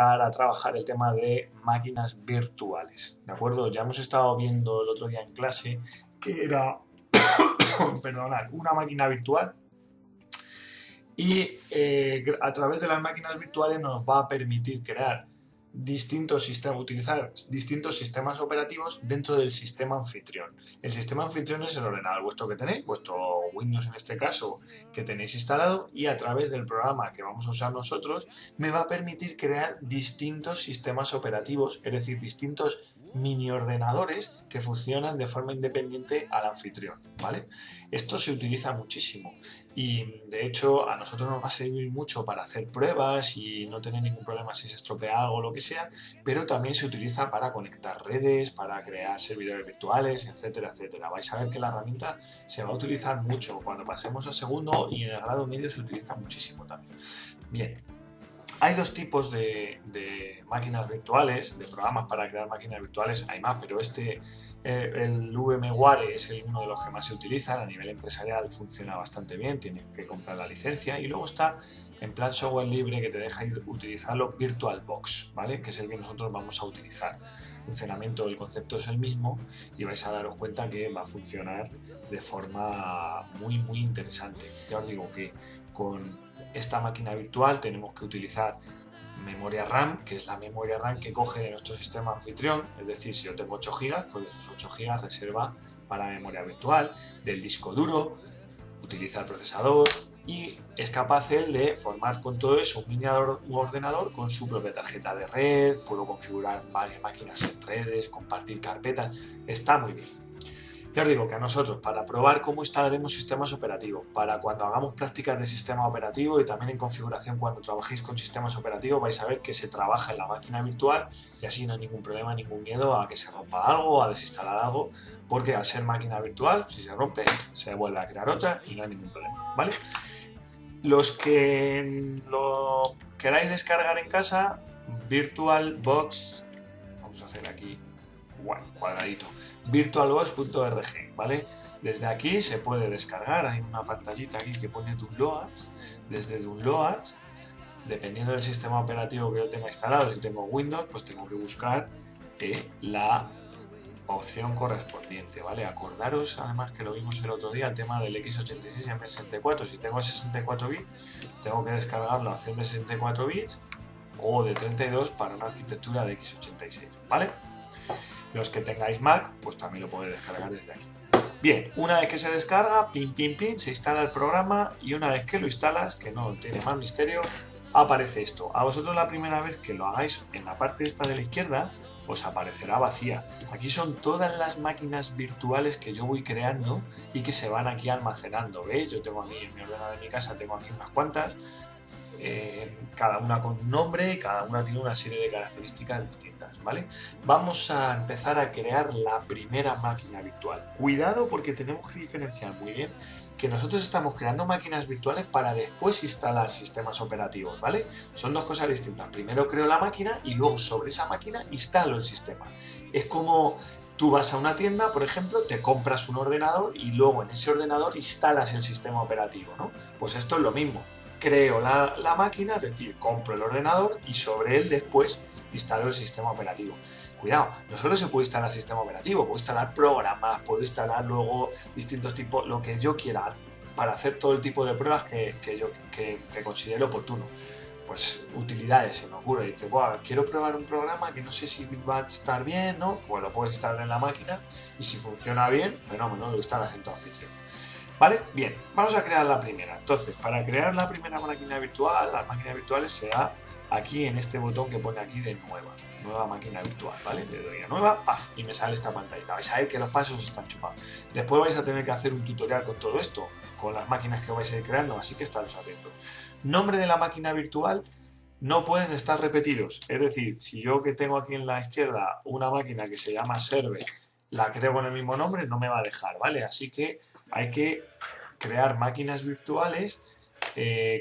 A trabajar el tema de máquinas virtuales, ¿de acuerdo? Ya hemos estado viendo el otro día en clase que era, perdonad, una máquina virtual y a través de las máquinas virtuales nos va a permitir crear distintos sistemas, utilizar distintos sistemas operativos dentro del sistema anfitrión. El sistema anfitrión es el ordenador vuestro que tenéis, vuestro Windows en este caso que tenéis instalado, y a través del programa que vamos a usar nosotros me va a permitir crear distintos sistemas operativos, es decir, distintos mini ordenadores que funcionan de forma independiente al anfitrión, ¿vale? Esto se utiliza muchísimo y de hecho a nosotros nos va a servir mucho para hacer pruebas y no tener ningún problema si se estropea algo o lo que sea, pero también se utiliza para conectar redes, para crear servidores virtuales, etcétera, etcétera. Vais a ver que la herramienta se va a utilizar mucho cuando pasemos a segundo, y en el grado medio se utiliza muchísimo también. Bien. Hay dos tipos de máquinas virtuales, de programas para crear máquinas virtuales, hay más, pero el VMware es uno de los que más se utilizan. A nivel empresarial funciona bastante bien, tienes que comprar la licencia, y luego está en plan software libre que te deja utilizarlo VirtualBox, ¿vale? Que es el que nosotros vamos a utilizar. El funcionamiento del concepto es el mismo y vais a daros cuenta que va a funcionar de forma muy muy interesante. Ya os digo que con esta máquina virtual tenemos que utilizar memoria RAM, que es la memoria RAM que coge de nuestro sistema anfitrión, es decir, si yo tengo 8 GB, pues esos 8 GB reserva para memoria virtual, del disco duro, utiliza el procesador y es capaz él de formar con todo eso un ordenador con su propia tarjeta de red, puedo configurar varias máquinas en redes, compartir carpetas, está muy bien. Ya os digo que a nosotros, para probar cómo instalaremos sistemas operativos, para cuando hagamos prácticas de sistema operativo y también en configuración cuando trabajéis con sistemas operativos, vais a ver que se trabaja en la máquina virtual y así no hay ningún problema, ningún miedo a que se rompa algo, a desinstalar algo, porque al ser máquina virtual, si se rompe, se vuelve a crear otra y no hay ningún problema, ¿vale? Los que lo queráis descargar en casa, VirtualBox, vamos a hacer aquí cuadradito, virtualbox.org, ¿vale? Desde aquí se puede descargar, hay una pantallita aquí que pone Downloads. Desde Downloads, dependiendo del sistema operativo que yo tenga instalado, si tengo Windows, pues tengo que buscar la opción correspondiente, ¿vale? Acordaros, además, que lo vimos el otro día, el tema del x86 y M64. Si tengo 64 bits, tengo que descargar la opción de 64 bits o de 32 para una arquitectura de x86, ¿vale? Los que tengáis Mac, pues también lo podéis descargar desde aquí. Bien, una vez que se descarga, pin, pin, pin, se instala el programa, y una vez que lo instalas, que no tiene más misterio, aparece esto. A vosotros la primera vez que lo hagáis, en la parte esta de la izquierda, os aparecerá vacía. Aquí son todas las máquinas virtuales que yo voy creando y que se van aquí almacenando. ¿Veis? Yo tengo aquí en mi ordenador de mi casa, tengo aquí unas cuantas. Cada una con un nombre y cada una tiene una serie de características distintas, ¿vale? Vamos a empezar a crear la primera máquina virtual. Cuidado, porque tenemos que diferenciar muy bien que nosotros estamos creando máquinas virtuales para después instalar sistemas operativos, ¿vale? Son dos cosas distintas. Primero creo la máquina y luego sobre esa máquina instalo el sistema. Es como tú vas a una tienda, por ejemplo, te compras un ordenador y luego en ese ordenador instalas el sistema operativo, ¿no? Pues esto es lo mismo. Creo la máquina, es decir, compro el ordenador y sobre él después instalo el sistema operativo. Cuidado, no solo se puede instalar el sistema operativo, puedo instalar programas, puedo instalar luego distintos tipos, lo que yo quiera, para hacer todo el tipo de pruebas que considero oportuno. Pues utilidades, se me ocurre, dice, bueno, quiero probar un programa que no sé si va a estar bien, ¿no? Pues lo puedes instalar en la máquina y si funciona bien, fenómeno, lo instalas en tu anfitrión. ¿Vale? Bien, vamos a crear la primera. Entonces, para crear la primera máquina virtual, las máquinas virtuales se da aquí en este botón que pone aquí de nueva máquina virtual, ¿vale? Le doy a nueva, ¡paf! Y me sale esta pantallita. Vais a ver que los pasos están chupados. Después vais a tener que hacer un tutorial con todo esto, con las máquinas que vais a ir creando, así que estaros atentos. Nombre de la máquina virtual no pueden estar repetidos. Es decir, si yo que tengo aquí en la izquierda una máquina que se llama server, la creo con el mismo nombre, no me va a dejar, ¿vale? Así que hay que crear máquinas virtuales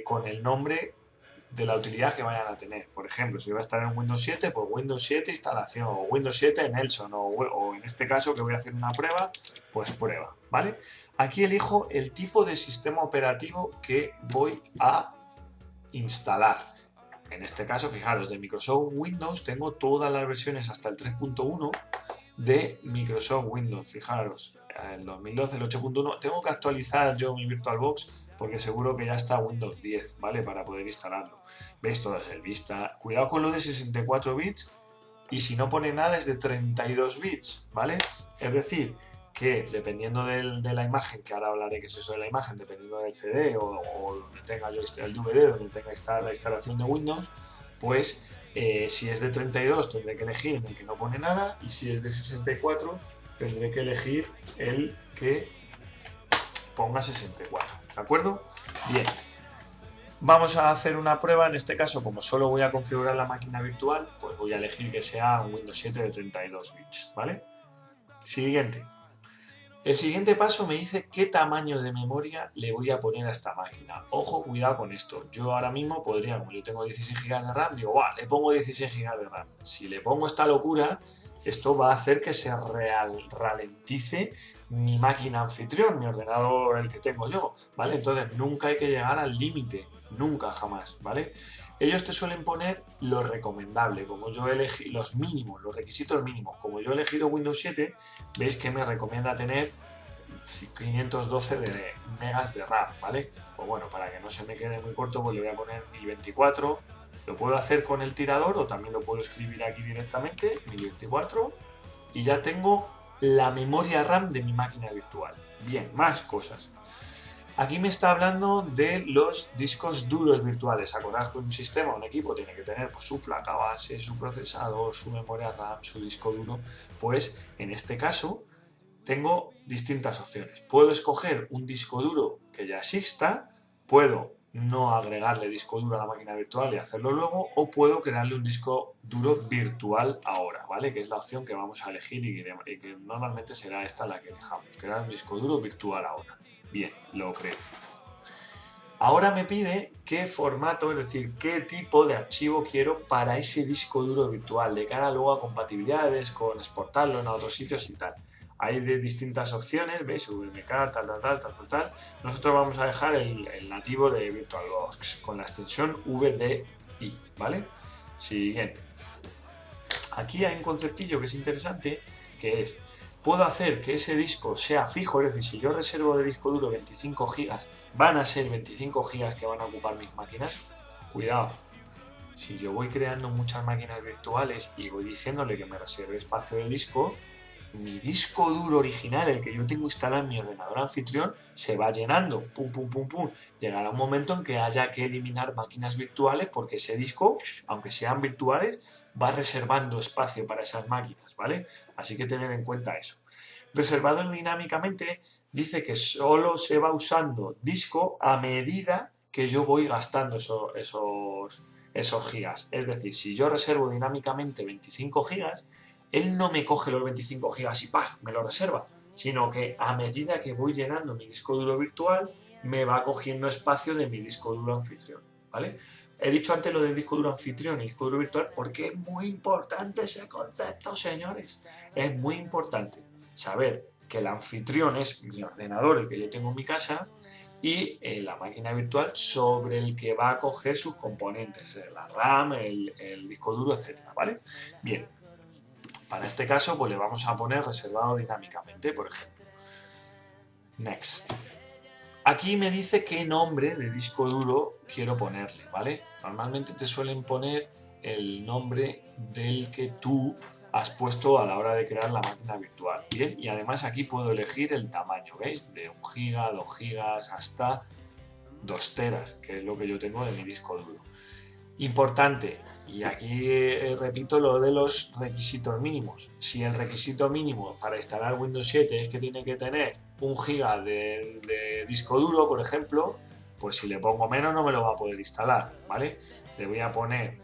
con el nombre de la utilidad que vayan a tener. Por ejemplo, si va a estar en Windows 7, pues Windows 7 instalación, o Windows 7 Nelson, o en este caso que voy a hacer una prueba, pues prueba, ¿vale? Aquí elijo el tipo de sistema operativo que voy a instalar. En este caso, fijaros, de Microsoft Windows tengo todas las versiones hasta el 3.1 de Microsoft Windows. Fijaros, el 2012, el 8.1, tengo que actualizar yo mi VirtualBox porque seguro que ya está Windows 10, ¿vale? Para poder instalarlo. ¿Veis? Todo es el Vista. Cuidado con lo de 64 bits y si no pone nada es de 32 bits, ¿vale? Es decir, que dependiendo de la imagen, que ahora hablaré qué es eso de la imagen, dependiendo del CD o donde tenga yo el DVD, donde tenga la instalación de Windows, pues si es de 32 tendré que elegir en el que no pone nada y si es de 64 tendré que elegir el que ponga 64, ¿de acuerdo? Bien, vamos a hacer una prueba, en este caso como solo voy a configurar la máquina virtual, pues voy a elegir que sea un Windows 7 de 32 bits, ¿vale? Siguiente. El siguiente paso me dice qué tamaño de memoria le voy a poner a esta máquina. Ojo, cuidado con esto. Yo ahora mismo podría, como yo tengo 16 GB de RAM, digo, le pongo 16 GB de RAM. Si le pongo esta locura, esto va a hacer que se ralentice mi máquina anfitrión, mi ordenador, el que tengo yo, ¿vale? Entonces nunca hay que llegar al límite, nunca, jamás, ¿vale? Ellos te suelen poner lo recomendable, como yo elegí los mínimos, los requisitos mínimos. Como yo he elegido Windows 7, veis que me recomienda tener 512 de megas de RAM, ¿vale? Pues bueno, para que no se me quede muy corto, pues le voy a poner 1024. Lo puedo hacer con el tirador o también lo puedo escribir aquí directamente, 1024, y ya tengo la memoria RAM de mi máquina virtual. Bien, más cosas. Aquí me está hablando de los discos duros virtuales. Acordad que un sistema, un equipo tiene que tener pues, su placa base, su procesador, su memoria RAM, su disco duro. Pues en este caso tengo distintas opciones. Puedo escoger un disco duro que ya exista, puedo no agregarle disco duro a la máquina virtual y hacerlo luego, o puedo crearle un disco duro virtual ahora, ¿vale? Que es la opción que vamos a elegir y que normalmente será esta la que elijamos, crear un disco duro virtual ahora. Bien, lo creo. Ahora me pide qué formato, es decir, qué tipo de archivo quiero para ese disco duro virtual, de cara luego a compatibilidades, con exportarlo en otros sitios y tal. Hay de distintas opciones, ¿veis? VMK, tal. Nosotros vamos a dejar el nativo de VirtualBox con la extensión VDI, ¿vale? Siguiente. Aquí hay un conceptillo que es interesante, que es, puedo hacer que ese disco sea fijo, es decir, si yo reservo de disco duro 25 GB, van a ser 25 GB que van a ocupar mis máquinas. Cuidado, si yo voy creando muchas máquinas virtuales y voy diciéndole que me reserve espacio de disco, mi disco duro original, el que yo tengo instalado en mi ordenador anfitrión, se va llenando, pum. Llegará un momento en que haya que eliminar máquinas virtuales porque ese disco, aunque sean virtuales, va reservando espacio para esas máquinas, ¿vale? Así que tener en cuenta eso. Reservado dinámicamente dice que solo se va usando disco a medida que yo voy gastando esos gigas. Es decir, si yo reservo dinámicamente 25 gigas, él no me coge los 25 gigas y ¡paf! Me lo reserva, sino que a medida que voy llenando mi disco duro virtual, me va cogiendo espacio de mi disco duro anfitrión, ¿vale? He dicho antes lo del disco duro anfitrión y disco duro virtual porque es muy importante ese concepto, señores. Es muy importante saber que el anfitrión es mi ordenador, el que yo tengo en mi casa, y la máquina virtual sobre el que va a coger sus componentes, la RAM, el disco duro, etcétera, ¿vale? Bien. Para este caso, pues le vamos a poner reservado dinámicamente, por ejemplo. Next. Aquí me dice qué nombre de disco duro quiero ponerle, ¿vale? Normalmente te suelen poner el nombre del que tú has puesto a la hora de crear la máquina virtual. Bien, y además aquí puedo elegir el tamaño, ¿veis? De 1 GB, 2 GB, hasta 2 teras, que es lo que yo tengo de mi disco duro. Importante, y aquí repito lo de los requisitos mínimos. Si el requisito mínimo para instalar Windows 7 es que tiene que tener 1 GB de disco duro, por ejemplo, pues si le pongo menos no me lo va a poder instalar, ¿vale? Le voy a poner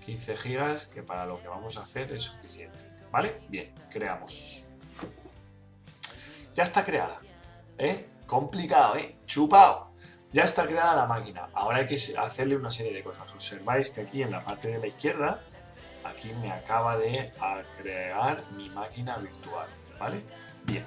15 GB, que para lo que vamos a hacer es suficiente, ¿vale? Bien, creamos. Ya está creada, ¿eh? Complicado, ¿eh? Chupado. Ya está creada la máquina, ahora hay que hacerle una serie de cosas. Observáis que aquí en la parte de la izquierda, aquí me acaba de crear mi máquina virtual, ¿vale? Bien.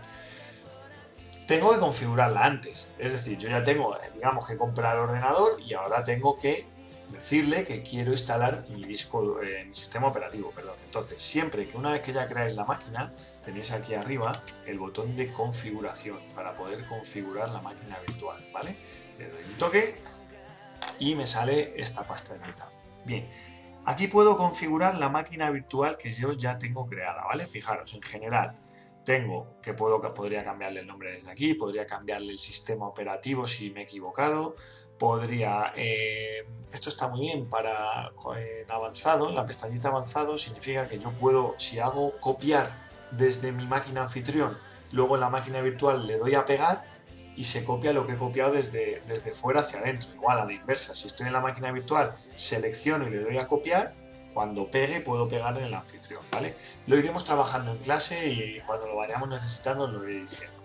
Tengo que configurarla antes, es decir, yo ya tengo, digamos, que comprar el ordenador y ahora tengo que decirle que quiero instalar mi mi sistema operativo, perdón. Entonces, siempre que una vez que ya creáis la máquina, tenéis aquí arriba el botón de configuración para poder configurar la máquina virtual, ¿vale? Le doy un toque y me sale esta pestañita. Bien, aquí puedo configurar la máquina virtual que yo ya tengo creada, ¿vale? Fijaros, en general, podría cambiarle el nombre desde aquí, podría cambiarle el sistema operativo si me he equivocado, esto está muy bien para en avanzado, en la pestañita avanzado significa que yo puedo, si hago copiar desde mi máquina anfitrión, luego en la máquina virtual le doy a pegar y se copia lo que he copiado desde fuera hacia adentro. Igual a la inversa, si estoy en la máquina virtual, selecciono y le doy a copiar, cuando pegue puedo pegar en el anfitrión, ¿vale? Lo iremos trabajando en clase y cuando lo vayamos necesitando lo iré diciendo.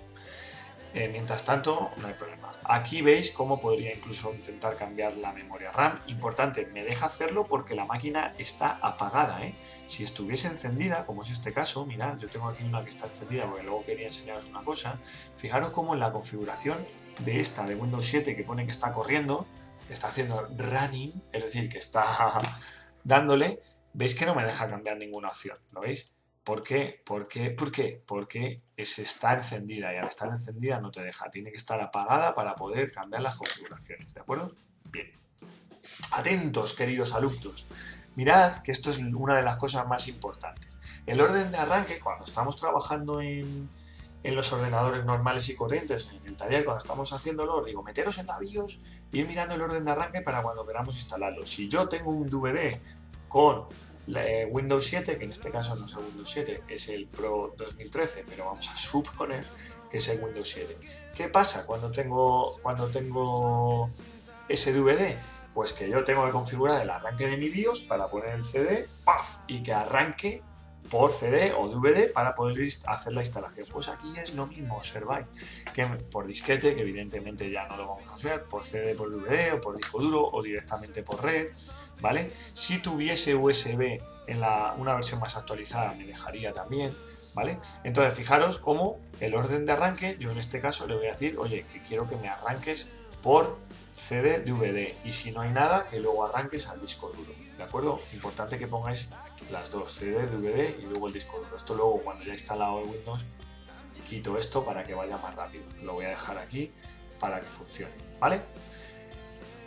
Mientras tanto, no hay problema. Aquí veis cómo podría incluso intentar cambiar la memoria RAM. Importante, me deja hacerlo porque la máquina está apagada, ¿eh? Si estuviese encendida, como es este caso, mirad, yo tengo aquí una que está encendida porque luego quería enseñaros una cosa. Fijaros cómo en la configuración de esta de Windows 7 que pone que está corriendo, está haciendo running, es decir, que está dándole, veis que no me deja cambiar ninguna opción, ¿lo veis? ¿Por qué? ¿Por qué? Porque está encendida y al estar encendida no te deja. Tiene que estar apagada para poder cambiar las configuraciones, ¿de acuerdo? Bien. Atentos, queridos alumnos. Mirad que esto es una de las cosas más importantes. El orden de arranque, cuando estamos trabajando en los ordenadores normales y corrientes, en el taller, cuando estamos haciéndolo, digo, meteros en la BIOS y ir mirando el orden de arranque para cuando queramos instalarlo. Si yo tengo un DVD con Windows 7, que en este caso no es el Windows 7, es el Pro 2013, pero vamos a suponer que es el Windows 7. ¿Qué pasa cuando tengo ese DVD? Pues que yo tengo que configurar el arranque de mi BIOS para poner el CD, ¡paf! Y que arranque por CD o DVD para poder hacer la instalación. Pues aquí es lo mismo, observáis, que por disquete, que evidentemente ya no lo vamos a usar, por CD, por DVD o por disco duro o directamente por red, ¿vale? Si tuviese USB en una versión más actualizada me dejaría también, ¿vale? Entonces fijaros cómo el orden de arranque, yo en este caso le voy a decir, oye, que quiero que me arranques por CD, DVD, y si no hay nada, que luego arranques al disco duro, ¿de acuerdo? Importante que pongáis las dos, CD, DVD y luego el disco duro. Esto luego cuando ya he instalado el Windows quito esto para que vaya más rápido. Lo voy a dejar aquí para que funcione, ¿vale?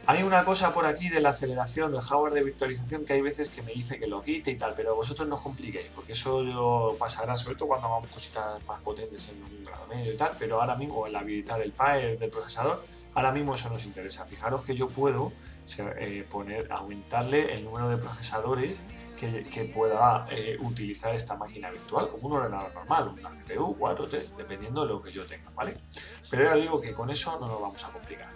Hay una cosa por aquí de la aceleración del hardware de virtualización que hay veces que me dice que lo quite y tal, pero vosotros no os compliquéis, porque eso pasará sobre todo cuando hagamos cositas más potentes en un grado medio y tal, pero ahora mismo el habilitar el PAE del procesador, ahora mismo eso nos interesa. Fijaros que yo puedo aumentarle el número de procesadores que pueda utilizar esta máquina virtual, como un ordenador normal, una CPU, 4, 3, dependiendo de lo que yo tenga, ¿vale? Pero ya digo que con eso no nos vamos a complicar.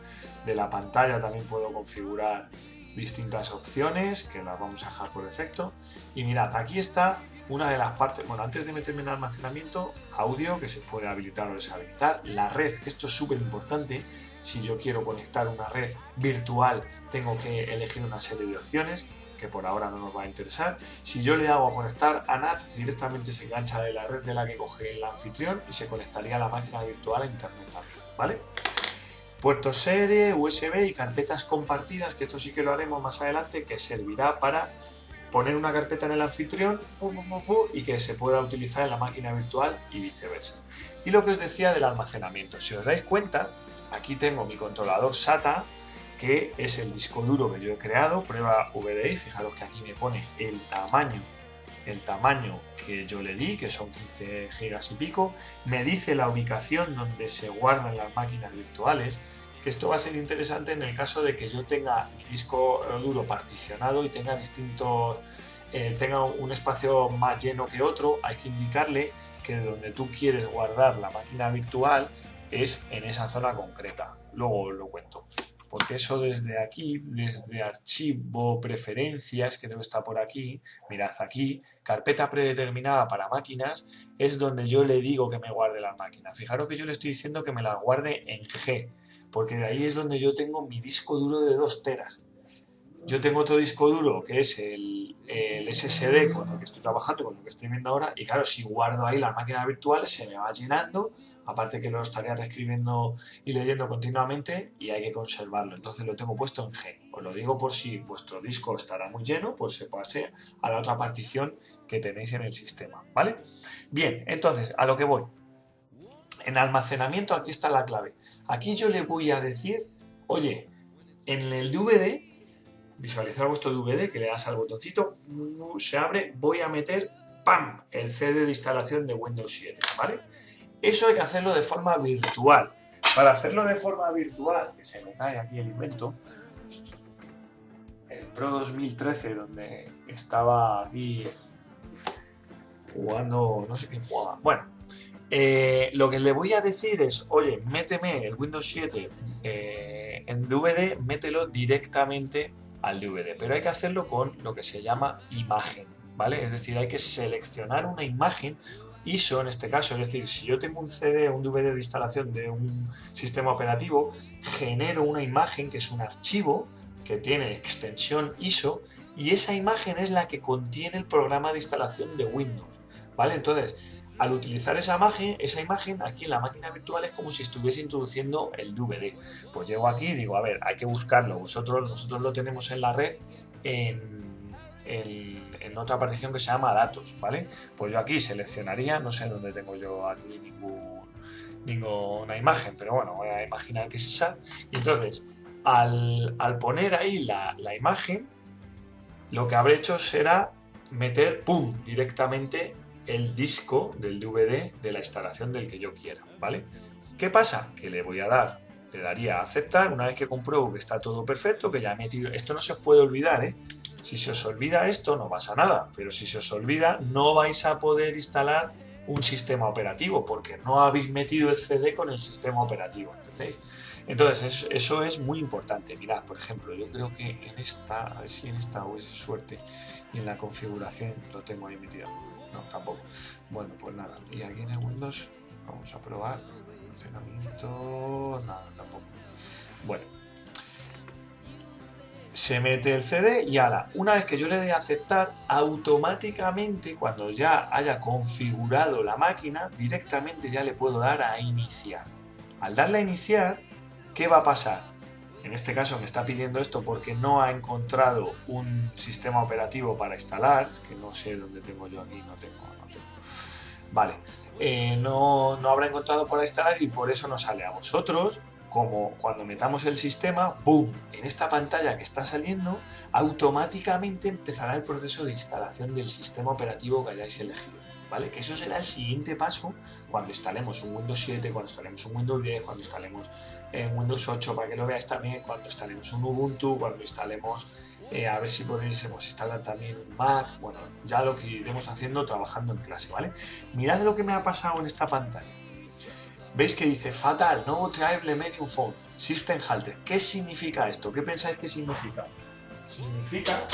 De la pantalla también puedo configurar distintas opciones que las vamos a dejar por defecto. Y mirad, aquí está una de las partes, bueno, antes de meterme en almacenamiento, audio que se puede habilitar o deshabilitar, la red, que esto es súper importante. Si yo quiero conectar una red virtual, tengo que elegir una serie de opciones que por ahora no nos va a interesar. Si yo le hago a conectar a NAT, directamente se engancha de la red de la que coge el anfitrión y se conectaría a la máquina virtual a internet también, ¿vale? Puertos serie, USB y carpetas compartidas, que esto sí que lo haremos más adelante, que servirá para poner una carpeta en el anfitrión y que se pueda utilizar en la máquina virtual y viceversa. Y lo que os decía del almacenamiento, si os dais cuenta, aquí tengo mi controlador SATA, que es el disco duro que yo he creado, prueba VDI, fijaros que aquí me pone el tamaño que yo le di, que son 15 gigas y pico, me dice la ubicación donde se guardan las máquinas virtuales, que esto va a ser interesante en el caso de que yo tenga mi disco duro particionado y tenga tenga un espacio más lleno que otro, hay que indicarle que donde tú quieres guardar la máquina virtual es en esa zona concreta. Luego os lo cuento. Porque eso desde aquí, desde archivo, preferencias, creo que está por aquí, mirad aquí, carpeta predeterminada para máquinas, es donde yo le digo que me guarde las máquinas. Fijaros que yo le estoy diciendo que me las guarde en G, porque de ahí es donde yo tengo mi disco duro de 2 teras. yo tengo otro disco duro que es el SSD con el que estoy trabajando, con lo que estoy viendo ahora, y claro, si guardo ahí las máquinas virtuales se me va llenando, aparte que lo estaría reescribiendo y leyendo continuamente y hay que conservarlo, entonces lo tengo puesto en G. Os lo digo por si vuestro disco estará muy lleno, pues se pase a la otra partición que tenéis en el sistema, ¿vale? Bien, entonces, a lo que voy. En almacenamiento aquí está la clave. Aquí yo le voy a decir, oye, en el DVD, visualizar vuestro DVD, que le das al botoncito, se abre, voy a meter, ¡pam!, el CD de instalación de Windows 7, ¿vale? Eso hay que hacerlo de forma virtual. Para hacerlo de forma virtual, que se me cae aquí el invento, el Pro 2013, donde estaba aquí jugando, no sé quién jugaba. Bueno, lo que le voy a decir es, oye, méteme el Windows 7 en DVD, mételo directamente al DVD, pero hay que hacerlo con lo que se llama imagen, ¿vale? Es decir, hay que seleccionar una imagen ISO en este caso, es decir, si yo tengo un CD o un DVD de instalación de un sistema operativo, genero una imagen que es un archivo que tiene extensión ISO y esa imagen es la que contiene el programa de instalación de Windows, ¿vale? Entonces, al utilizar esa imagen aquí en la máquina virtual es como si estuviese introduciendo el DVD. Pues llego aquí y digo, a ver, hay que buscarlo. Nosotros lo tenemos en la red en otra partición que se llama datos, ¿vale? Pues yo aquí seleccionaría, no sé dónde tengo yo aquí ninguna imagen, pero bueno, voy a imaginar que es esa. Y entonces, al poner ahí la imagen, lo que habré hecho será meter, ¡pum!, directamente el disco del DVD de la instalación del que yo quiera, ¿vale? ¿Qué pasa? Que le daría a aceptar una vez que compruebo que está todo perfecto, que ya he metido... Esto no se os puede olvidar, ¿eh? Si se os olvida esto, no pasa nada, pero si se os olvida, no vais a poder instalar un sistema operativo, porque no habéis metido el CD con el sistema operativo, ¿entendéis? Entonces, eso es muy importante. Mirad, por ejemplo, yo creo que en esta, a ver si en esta o es suerte, y en la configuración lo tengo ahí metido. No, tampoco. Bueno, pues nada. Y aquí en el Windows vamos a probar. Almacenamiento. Nada, tampoco. Bueno. Se mete el CD y ahora, una vez que yo le dé a aceptar, automáticamente, cuando ya haya configurado la máquina, directamente ya le puedo dar a iniciar. Al darle a iniciar, ¿qué va a pasar? En este caso me está pidiendo esto porque no ha encontrado un sistema operativo para instalar. Es que no sé dónde tengo yo aquí, no tengo. Vale, no habrá encontrado para instalar y por eso nos sale a vosotros, como cuando metamos el sistema, ¡boom!, en esta pantalla que está saliendo, automáticamente empezará el proceso de instalación del sistema operativo que hayáis elegido, ¿vale? Que eso será el siguiente paso cuando instalemos un Windows 7, cuando instalemos un Windows 10, cuando instalemos Windows 8, para que lo veáis también, cuando instalemos un Ubuntu, cuando instalemos... a ver si podríamos instalar también un Mac, bueno, ya lo que iremos haciendo trabajando en clase, ¿vale? Mirad lo que me ha pasado en esta pantalla. ¿Veis que dice fatal, no bootable medium phone, system halted? ¿Qué significa esto? ¿Qué pensáis que significa? Significa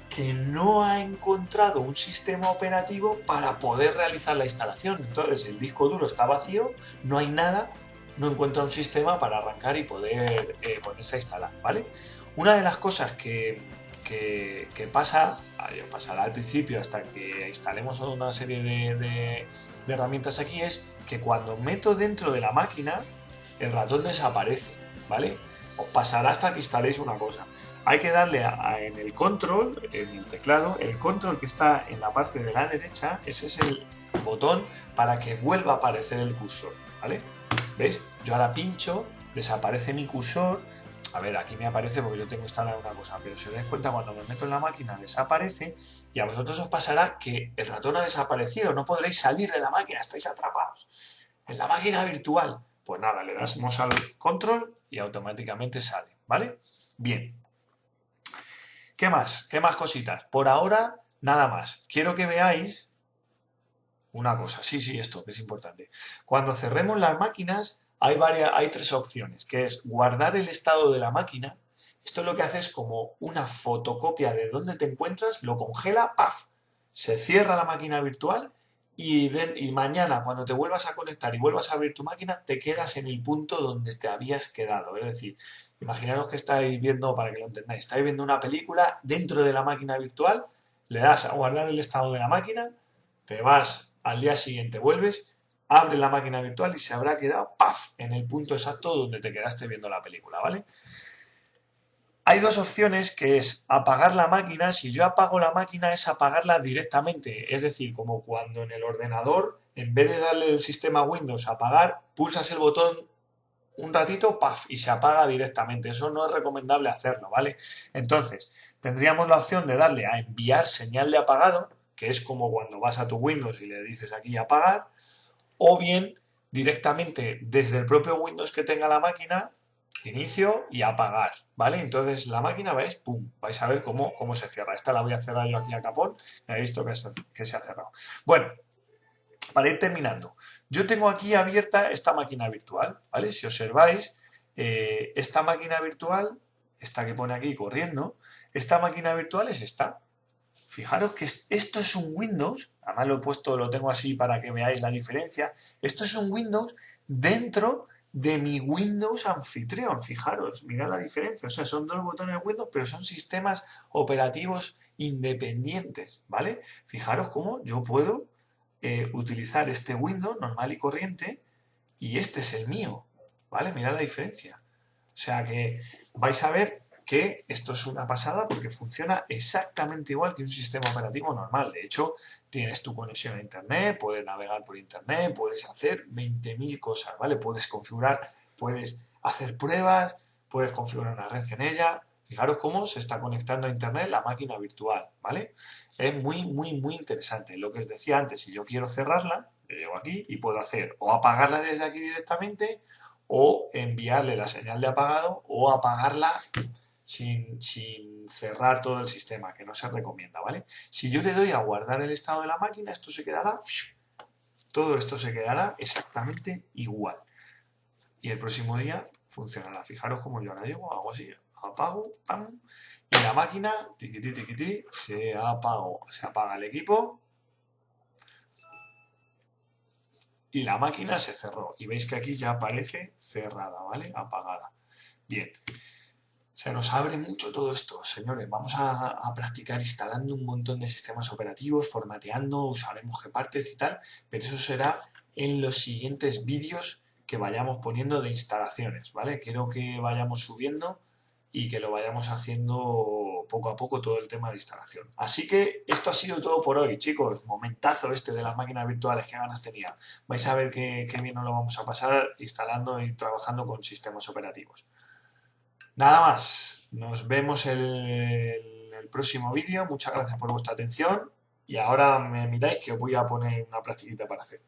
que no ha encontrado un sistema operativo para poder realizar la instalación. Entonces el disco duro está vacío, no hay nada, no encuentra un sistema para arrancar y poder ponerse a instalar, ¿vale? Una de las cosas que pasará al principio hasta que instalemos una serie de herramientas aquí es que cuando meto dentro de la máquina el ratón desaparece, ¿vale? Os pasará hasta que instaléis una cosa. Hay que darle en el control, en el teclado, el control que está en la parte de la derecha, ese es el botón para que vuelva a aparecer el cursor, ¿vale? ¿Veis? Yo ahora pincho, desaparece mi cursor. A ver, aquí me aparece porque yo tengo instalada una cosa, pero si os dais cuenta, cuando me meto en la máquina desaparece y a vosotros os pasará que el ratón ha desaparecido, no podréis salir de la máquina, estáis atrapados en la máquina virtual. Pues nada, le damos al control y automáticamente sale, ¿vale? Bien. ¿Qué más? ¿Qué más cositas? Por ahora, nada más. Quiero que veáis una cosa. Sí, esto que es importante. Cuando cerremos las máquinas, hay tres opciones, que es guardar el estado de la máquina. Esto lo que hace es como una fotocopia de dónde te encuentras, lo congela, ¡paf!, se cierra la máquina virtual y mañana cuando te vuelvas a conectar y vuelvas a abrir tu máquina, te quedas en el punto donde te habías quedado. Es decir, imaginaros que estáis viendo, para que lo entendáis, estáis viendo una película dentro de la máquina virtual, le das a guardar el estado de la máquina, te vas al día siguiente, vuelves, abres la máquina virtual y se habrá quedado, ¡paf!, en el punto exacto donde te quedaste viendo la película, ¿vale? Hay dos opciones, que es apagar la máquina. Si yo apago la máquina es apagarla directamente, es decir, como cuando en el ordenador, en vez de darle el sistema Windows a apagar, pulsas el botón un ratito, ¡paf!, y se apaga directamente. Eso no es recomendable hacerlo, ¿vale? Entonces, tendríamos la opción de darle a enviar señal de apagado, que es como cuando vas a tu Windows y le dices aquí apagar, o bien directamente desde el propio Windows que tenga la máquina, inicio y apagar, ¿vale? Entonces la máquina, ¿veis? ¡Pum! Vais a ver cómo se cierra. Esta la voy a cerrar yo aquí a capón, ya he visto que se ha cerrado. Bueno, para ir terminando, yo tengo aquí abierta esta máquina virtual, ¿vale? Si observáis, esta máquina virtual, esta que pone aquí corriendo, esta máquina virtual es esta. Fijaros que esto es un Windows, además lo he puesto, lo tengo así para que veáis la diferencia. Esto es un Windows dentro de mi Windows anfitrión. Fijaros, mirad la diferencia. O sea, son dos botones Windows, pero son sistemas operativos independientes, ¿vale? Fijaros cómo yo puedo utilizar este Windows normal y corriente y este es el mío, ¿vale? Mirad la diferencia. O sea que vais a ver que esto es una pasada porque funciona exactamente igual que un sistema operativo normal. De hecho, tienes tu conexión a Internet, puedes navegar por Internet, puedes hacer 20.000 cosas, ¿vale? Puedes configurar, puedes hacer pruebas, puedes configurar una red en ella. Fijaros cómo se está conectando a Internet la máquina virtual, ¿vale? Es muy, muy, muy interesante. Lo que os decía antes, si yo quiero cerrarla, le llego aquí y puedo hacer o apagarla desde aquí directamente o enviarle la señal de apagado o apagarla sin cerrar todo el sistema, que no se recomienda, ¿vale? Si yo le doy a guardar el estado de la máquina, esto se quedará, todo esto se quedará exactamente igual. Y el próximo día funcionará. Fijaros como yo ahora llego, hago así, apago, ¡pam! Y la máquina, tiquití, tiquití, se apaga el equipo y la máquina se cerró. Y veis que aquí ya aparece cerrada, ¿vale? Apagada. Bien. Se nos abre mucho todo esto, señores. Vamos a practicar instalando un montón de sistemas operativos, formateando, usaremos Gparted y tal, pero eso será en los siguientes vídeos que vayamos poniendo de instalaciones, ¿vale? Quiero que vayamos subiendo y que lo vayamos haciendo poco a poco todo el tema de instalación. Así que esto ha sido todo por hoy, chicos. Momentazo este de las máquinas virtuales, qué ganas tenía. Vais a ver qué bien nos lo vamos a pasar instalando y trabajando con sistemas operativos. Nada más, nos vemos el próximo vídeo, muchas gracias por vuestra atención y ahora me miráis que os voy a poner una practiquita para hacer.